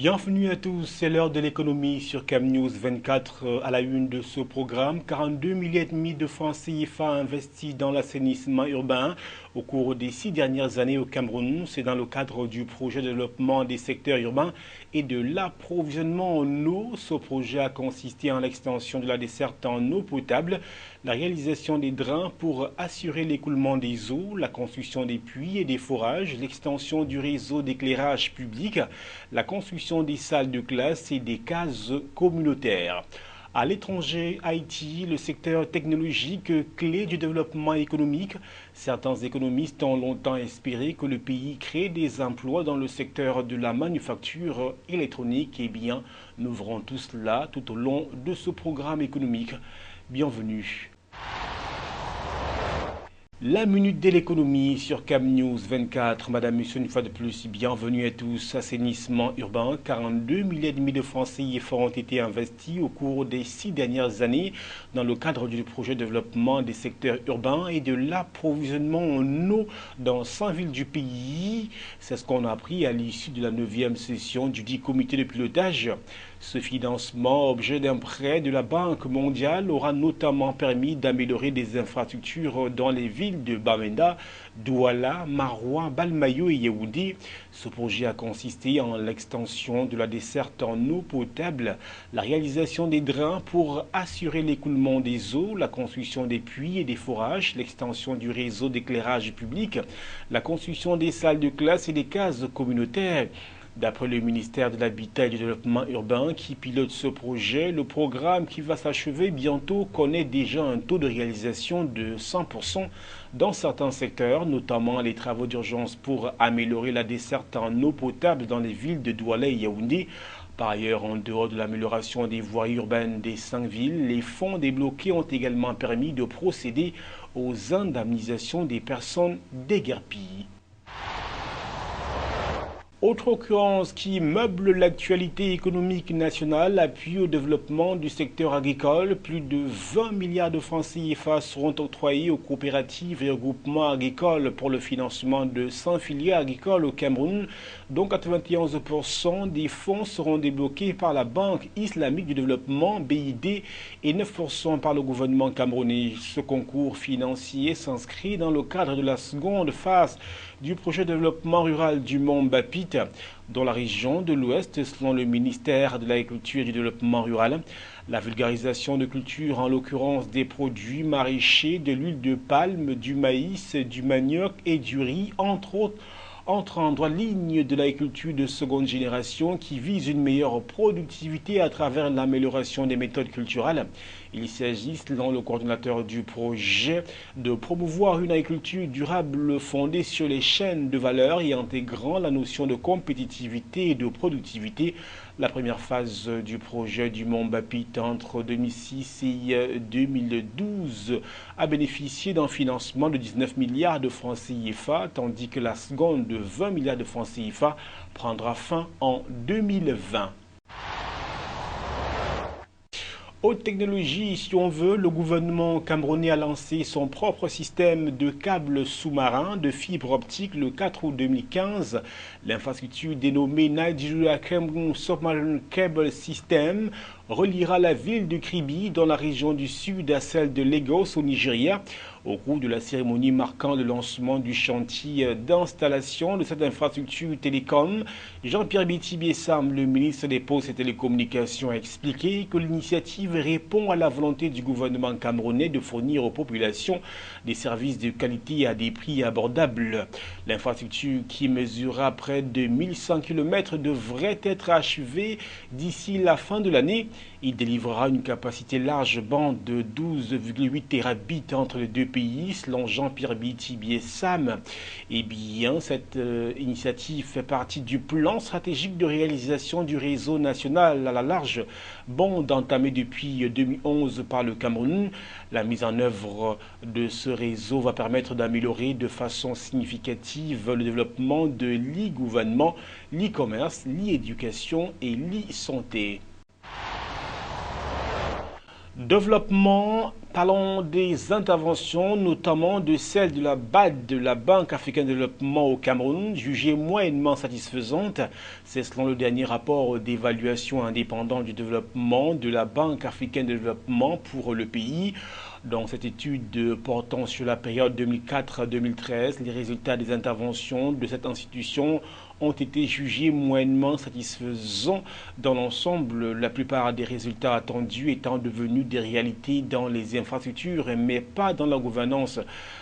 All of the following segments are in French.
Bienvenue à tous, c'est l'heure de l'économie sur CamNews 24 à la une de ce programme. 42 milliards et demi de francs CFA investis dans l'assainissement urbain au cours des 6 dernières années au Cameroun. C'est dans le cadre du projet de développement des secteurs urbains et de l'approvisionnement en eau. Ce projet a consisté en l'extension de la desserte en eau potable, la réalisation des drains pour assurer l'écoulement des eaux, la construction des puits et des forages, l'extension du réseau d'éclairage public, la construction des salles de classe et des cases communautaires. À l'étranger, Haïti, le secteur technologique clé du développement économique. Certains économistes ont longtemps espéré que le pays crée des emplois dans le secteur de la manufacture électronique. Eh bien, nous verrons tout cela tout au long de ce programme économique. Bienvenue. La minute de l'économie sur CamNews 24. Madame, monsieur, une fois de plus, bienvenue à tous. Assainissement urbain, 42 milliards et demi de francs CFA ont été investis au cours des 6 dernières années dans le cadre du projet de développement des secteurs urbains et de l'approvisionnement en eau dans 100 villes du pays. C'est ce qu'on a appris à l'issue de la 9e session du dit comité de pilotage. Ce financement, objet d'un prêt de la Banque mondiale, aura notamment permis d'améliorer des infrastructures dans les villes de Bamenda, Douala, Maroua, Balmayo et Yaoundé. Ce projet a consisté en l'extension de la desserte en eau potable, la réalisation des drains pour assurer l'écoulement des eaux, la construction des puits et des forages, l'extension du réseau d'éclairage public, la construction des salles de classe et des cases communautaires. D'après le ministère de l'Habitat et du Développement urbain qui pilote ce projet, le programme qui va s'achever bientôt connaît déjà un taux de réalisation de 100% dans certains secteurs, notamment les travaux d'urgence pour améliorer la desserte en eau potable dans les villes de Douala et Yaoundé. Par ailleurs, en dehors de l'amélioration des voies urbaines des 5 villes, les fonds débloqués ont également permis de procéder aux indemnisations des personnes déguerpies. Autre occurrence qui meuble l'actualité économique nationale, appui au développement du secteur agricole. Plus de 20 milliards de francs CFA seront octroyés aux coopératives et aux groupements agricoles pour le financement de 100 filières agricoles au Cameroun, dont 91% des fonds seront débloqués par la Banque islamique du développement, BID, et 9% par le gouvernement camerounais. Ce concours financier s'inscrit dans le cadre de la seconde phase du projet de développement rural du Mont Bapit dans la région de l'Ouest, selon le ministère de l'Agriculture et du Développement rural. La vulgarisation de culture, en l'occurrence des produits maraîchers, de l'huile de palme, du maïs, du manioc et du riz, entre autres, entre en droite ligne de l'agriculture de seconde génération qui vise une meilleure productivité à travers l'amélioration des méthodes culturelles. Il s'agit, selon le coordinateur du projet, de promouvoir une agriculture durable fondée sur les chaînes de valeur et intégrant la notion de compétitivité et de productivité. La première phase du projet du Mont Bapit entre 2006 et 2012 a bénéficié d'un financement de 19 milliards de francs CFA, tandis que la seconde de 20 milliards de francs CFA prendra fin en 2020. Haute technologie, si on veut, le gouvernement camerounais a lancé son propre système de câbles sous-marins de fibre optique le 4 août 2015. L'infrastructure dénommée Nigeria Cameroon Submarine Cable System reliera la ville de Kribi dans la région du sud à celle de Lagos au Nigeria. Au cours de la cérémonie marquant le lancement du chantier d'installation de cette infrastructure télécom, Jean-Pierre Biti-Biessam, le ministre des Postes et Télécommunications, a expliqué que l'initiative répond à la volonté du gouvernement camerounais de fournir aux populations des services de qualité à des prix abordables. L'infrastructure, qui mesurera près de 1100 km, devrait être achevée d'ici la fin de l'année. Il délivrera une capacité large bande de 12,8 terabits entre les deux pays, selon Jean-Pierre Biti-Biessam. Eh bien, cette initiative fait partie du plan stratégique de réalisation du réseau national à la large bande entamé depuis 2011 par le Cameroun. La mise en œuvre de ce réseau va permettre d'améliorer de façon significative le développement de l'e-gouvernement, l'e-commerce, l'e-éducation et l'e-santé. Développement Parlons des interventions, notamment de celle de la BAD, de la Banque africaine de développement au Cameroun, jugée moyennement satisfaisante. C'est selon le dernier rapport d'évaluation indépendant du développement de la Banque africaine de développement pour le pays. Dans cette étude portant sur la période 2004-2013, les résultats des interventions de cette institution ont été jugés moyennement satisfaisants dans l'ensemble, la plupart des résultats attendus étant devenus des réalités dans les infrastructures, mais pas dans la gouvernance.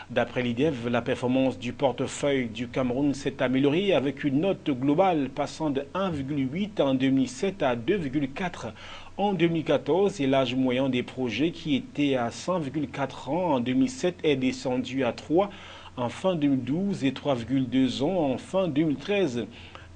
D'après l'IDEV, la performance du portefeuille du Cameroun s'est améliorée avec une note globale passant de 1,8 en 2007 à 2,4 en 2014 et l'âge moyen des projets qui était à 100,4 ans en 2007 est descendu à 3 en fin 2012 et 3,2 ans en fin 2013.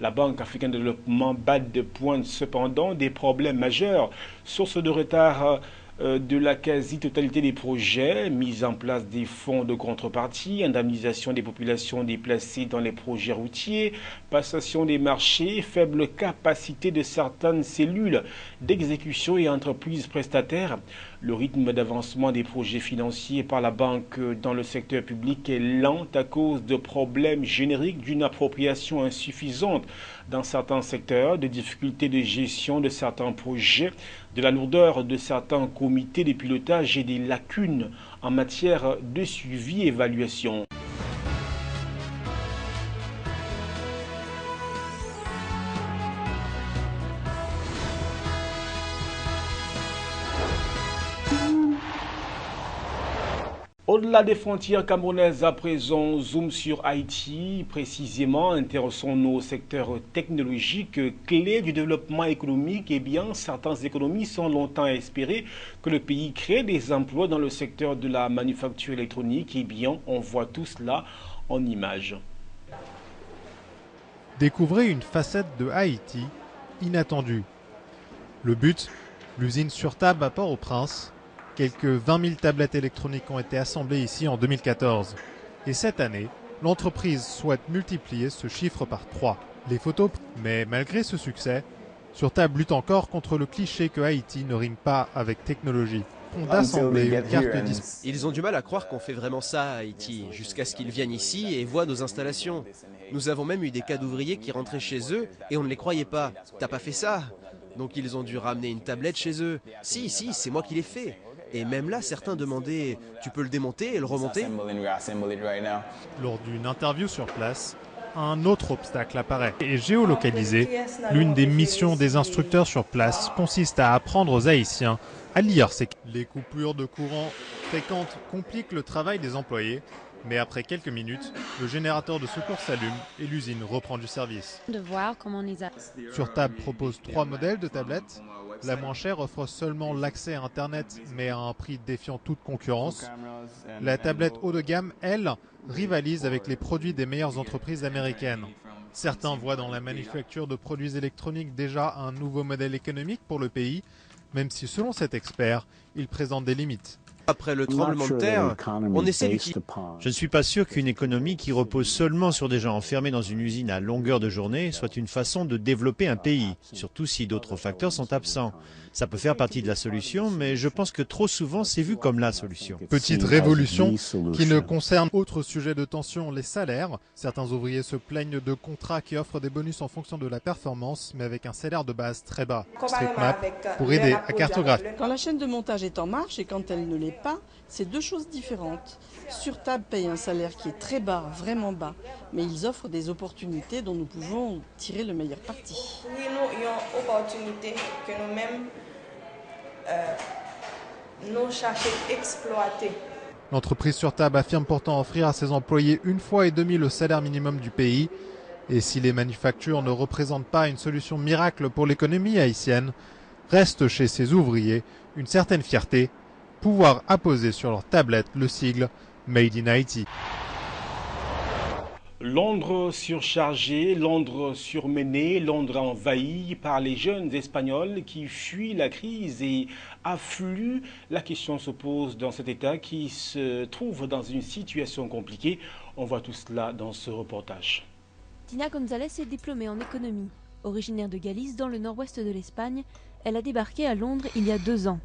La Banque africaine de développement BAD pointe cependant des problèmes majeurs, source de retard de la quasi-totalité des projets, mise en place des fonds de contrepartie, indemnisation des populations déplacées dans les projets routiers, passation des marchés, faible capacité de certaines cellules d'exécution et entreprises prestataires. Le rythme d'avancement des projets financiers par la banque dans le secteur public est lent à cause de problèmes génériques d'une appropriation insuffisante dans certains secteurs, de difficultés de gestion de certains projets, de la lourdeur de certains comités de pilotage et des lacunes en matière de suivi et évaluation. Au-delà des frontières camerounaises, à présent, zoom sur Haïti. Précisément, intéressons-nous au secteur technologique, clé du développement économique. Eh bien, certaines économies ont longtemps espéré que le pays crée des emplois dans le secteur de la manufacture électronique. Eh bien, on voit tout cela en images. Découvrez une facette de Haïti inattendue. Le but, l'usine Surtab à Port-au-Prince. Quelques 20 000 tablettes électroniques ont été assemblées ici en 2014. Et cette année, l'entreprise souhaite multiplier ce chiffre par 3. Les photos, mais malgré ce succès, Surtab lutte encore contre le cliché que Haïti ne rime pas avec technologie. D'assembler une carte display. Ils ont du mal à croire qu'on fait vraiment ça à Haïti, jusqu'à ce qu'ils viennent ici et voient nos installations. Nous avons même eu des cas d'ouvriers qui rentraient chez eux et on ne les croyait pas. T'as pas fait ça? Donc ils ont dû ramener une tablette chez eux. Si, c'est moi qui l'ai fait. Et même là, certains demandaient « Tu peux le démonter et le remonter ?» Lors d'une interview sur place, un autre obstacle apparaît. Et géolocalisé, l'une des missions des instructeurs sur place consiste à apprendre aux Haïtiens à lire ces... Les coupures de courant fréquentes compliquent le travail des employés, mais après quelques minutes, le générateur de secours s'allume et l'usine reprend du service. Surtab propose 3 modèles de tablettes. La moins chère offre seulement l'accès à Internet, mais à un prix défiant toute concurrence. La tablette haut de gamme, elle, rivalise avec les produits des meilleures entreprises américaines. Certains voient dans la manufacture de produits électroniques déjà un nouveau modèle économique pour le pays, même si selon cet expert, il présente des limites. Après le tremblement de terre, on essaie d'utiliser... Je ne suis pas sûr qu'une économie qui repose seulement sur des gens enfermés dans une usine à longueur de journée soit une façon de développer un pays, surtout si d'autres facteurs sont absents. Ça peut faire partie de la solution, mais je pense que trop souvent c'est vu comme la solution. Petite révolution qui ne concerne autre sujet de tension, les salaires. Certains ouvriers se plaignent de contrats qui offrent des bonus en fonction de la performance, mais avec un salaire de base très bas. StreetMap pour aider à cartographier. Quand la chaîne de montage est en marche et quand elle ne l'est pas, c'est deux choses différentes. Surtab paye un salaire qui est très bas, vraiment bas, mais ils offrent des opportunités dont nous pouvons tirer le meilleur parti. Oui, nous avons une opportunité que nous-mêmes nous cherchons à exploiter. L'entreprise Surtab affirme pourtant offrir à ses employés 1,5 fois le salaire minimum du pays. Et si les manufactures ne représentent pas une solution miracle pour l'économie haïtienne, reste chez ses ouvriers une certaine fierté, pouvoir apposer sur leur tablette le sigle Made in Haïti. Londres surchargé, Londres surmené, Londres envahi par les jeunes Espagnols qui fuient la crise et affluent. La question se pose dans cet État qui se trouve dans une situation compliquée. On voit tout cela dans ce reportage. Tina González est diplômée en économie. Originaire de Galice, dans le nord-ouest de l'Espagne, elle a débarqué à Londres il y a 2 ans.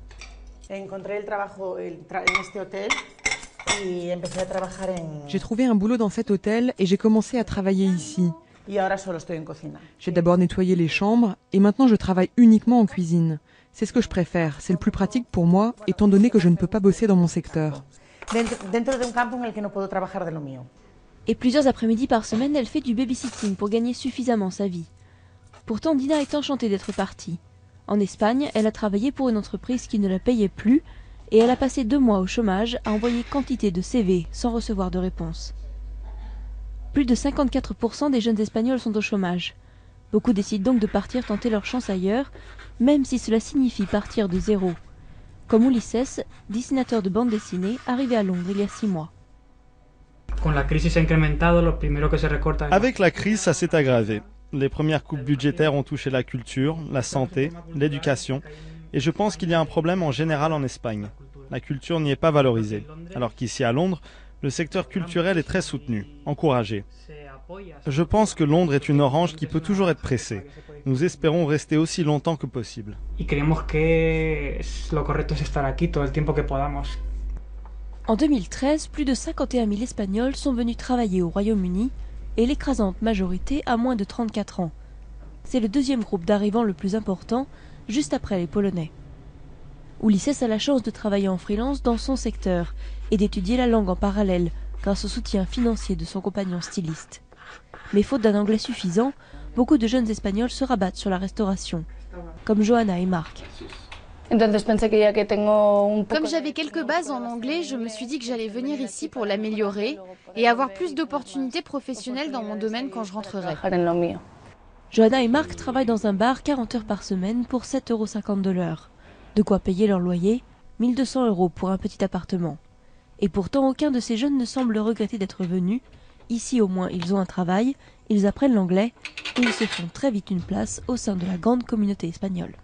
J'ai trouvé un boulot dans cet hôtel et j'ai commencé à travailler ici. J'ai d'abord nettoyé les chambres et maintenant je travaille uniquement en cuisine. C'est ce que je préfère, c'est le plus pratique pour moi étant donné que je ne peux pas bosser dans mon secteur. Et plusieurs après-midi par semaine, elle fait du babysitting pour gagner suffisamment sa vie. Pourtant, Dina est enchantée d'être partie. En Espagne, elle a travaillé pour une entreprise qui ne la payait plus et elle a passé 2 mois au chômage à envoyer quantité de CV sans recevoir de réponse. Plus de 54% des jeunes Espagnols sont au chômage. Beaucoup décident donc de partir tenter leur chance ailleurs, même si cela signifie partir de zéro. Comme Ulises, dessinateur de bande dessinée, arrivé à Londres il y a 6 mois. Avec la crise, ça s'est aggravé. Les premières coupes budgétaires ont touché la culture, la santé, l'éducation, et je pense qu'il y a un problème en général en Espagne. La culture n'y est pas valorisée, alors qu'ici à Londres, le secteur culturel est très soutenu, encouragé. Je pense que Londres est une orange qui peut toujours être pressée. Nous espérons rester aussi longtemps que possible. En 2013, plus de 51 000 Espagnols sont venus travailler au Royaume-Uni et l'écrasante majorité a moins de 34 ans. C'est le deuxième groupe d'arrivants le plus important, juste après les Polonais. Ulises a la chance de travailler en freelance dans son secteur et d'étudier la langue en parallèle grâce au soutien financier de son compagnon styliste. Mais faute d'un anglais suffisant, beaucoup de jeunes Espagnols se rabattent sur la restauration, comme Johanna et Marc. Comme j'avais quelques bases en anglais, je me suis dit que j'allais venir ici pour l'améliorer et avoir plus d'opportunités professionnelles dans mon domaine quand je rentrerai. Johanna et Marc travaillent dans un bar 40 heures par semaine pour 7,50 € de l'heure. De quoi payer leur loyer, 1 200 € pour un petit appartement. Et pourtant, aucun de ces jeunes ne semble regretter d'être venus. Ici, au moins, ils ont un travail, ils apprennent l'anglais et ils se font très vite une place au sein de la grande communauté espagnole.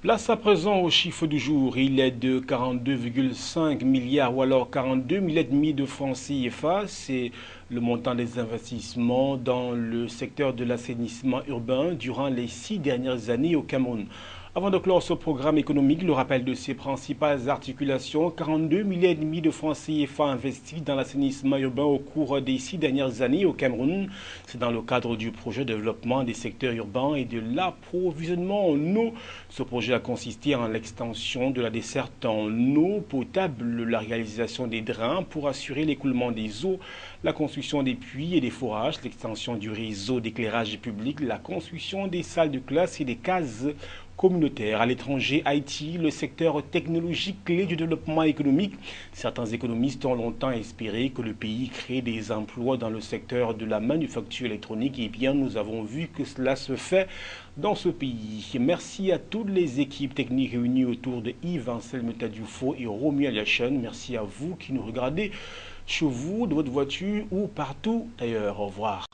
Place à présent au chiffre du jour. Il est de 42,5 milliards ou alors 42,5 milliards de francs CFA. C'est le montant des investissements dans le secteur de l'assainissement urbain durant les 6 dernières années au Cameroun. Avant de clore ce programme économique, le rappel de ses principales articulations, 42,5 milliards de francs CFA investis dans l'assainissement urbain au cours des 6 dernières années au Cameroun. C'est dans le cadre du projet de développement des secteurs urbains et de l'approvisionnement en eau. Ce projet a consisté en l'extension de la desserte en eau potable, la réalisation des drains pour assurer l'écoulement des eaux, la construction des puits et des forages, l'extension du réseau d'éclairage public, la construction des salles de classe et des cases communautaire. À l'étranger, Haïti, le secteur technologique clé du développement économique. Certains économistes ont longtemps espéré que le pays crée des emplois dans le secteur de la manufacture électronique. Et bien, nous avons vu que cela se fait dans ce pays. Merci à toutes les équipes techniques réunies autour de Yves Anselme Tadioufo et Romuald Yachin. Merci à vous qui nous regardez chez vous, de votre voiture ou partout ailleurs. Au revoir.